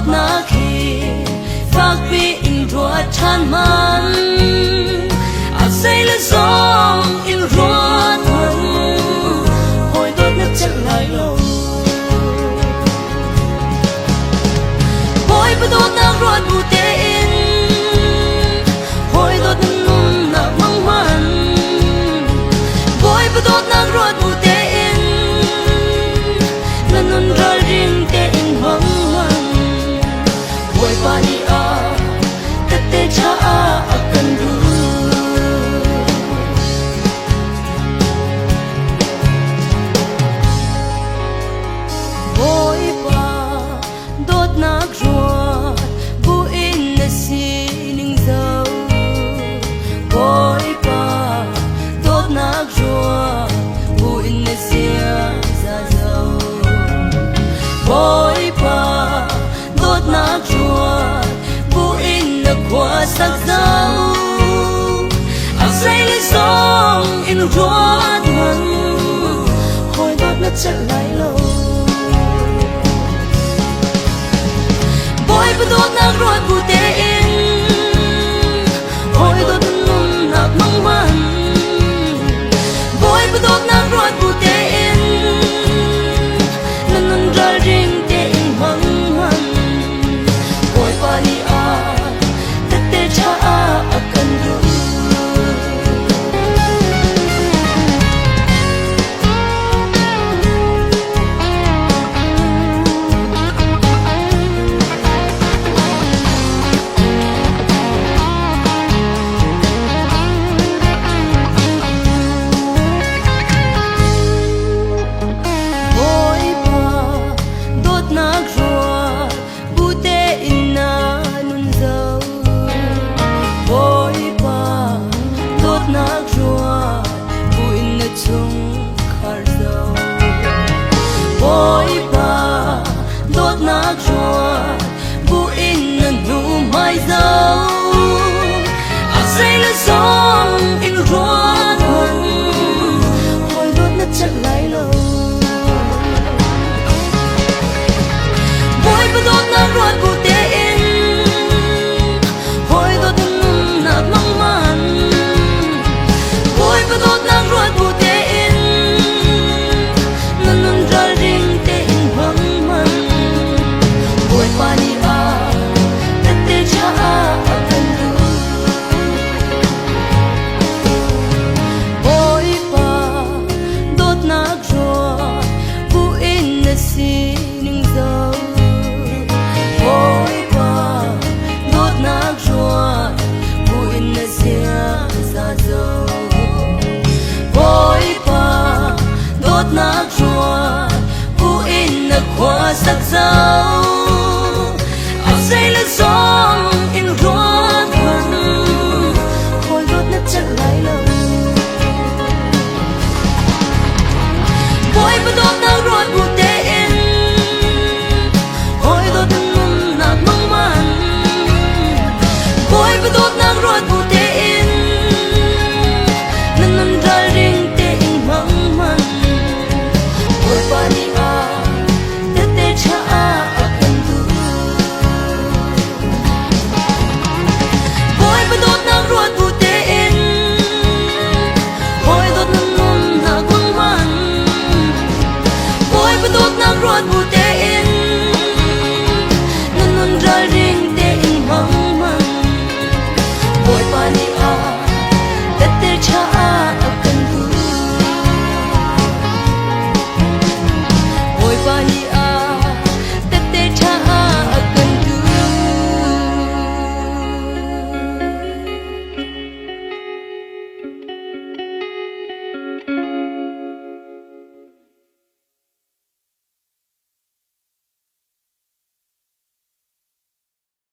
na khi phác bi in ruột than man ác say là gió in ruột thân hồi tốt nhất chắc lại lâu hồi bất tốt na ruột bu tê in hồi tốt nung na mong man hồi bất tốt na ruột bu tê in na nun ra riêng tê in mong man hồi ba đi à tất tê cha à cần ru hồi ba đốt nát ruột bu in na si ning dâu hồi ba đốt nát ruột bu in na sia ra dâu hồi ba đốt nát ruột bu in na qua sắc dâu ác say lấy sóng in ruột mặn hồi đốt nát chắc lại lâu boy bu đốt nát ruột bu tê in hồi đốt nung nát mong man boy bu đốt nát ruột bu tê in nan nun ra riêng tê in mong man boy ba đi à tất tê cha à cần ru đốt nát ruột bu in na nu mai dâu ác say là gió in ruột mặn hồi đốt nát chắc lại lâu hồi bu đốt nát ruột bu tê in hồi đốt nung nát mong man hồi bu đốt nát ruột bu tê in nan nun ra riêng tê in mong man boy ba đi à tất tê cha à cần ru boy ba đốt nát ruột bu in na si ning dâu boy ba đốt nát ruột bu in na sia ra dâu boy ba đốt nát ruột bu in na qua sắc dâu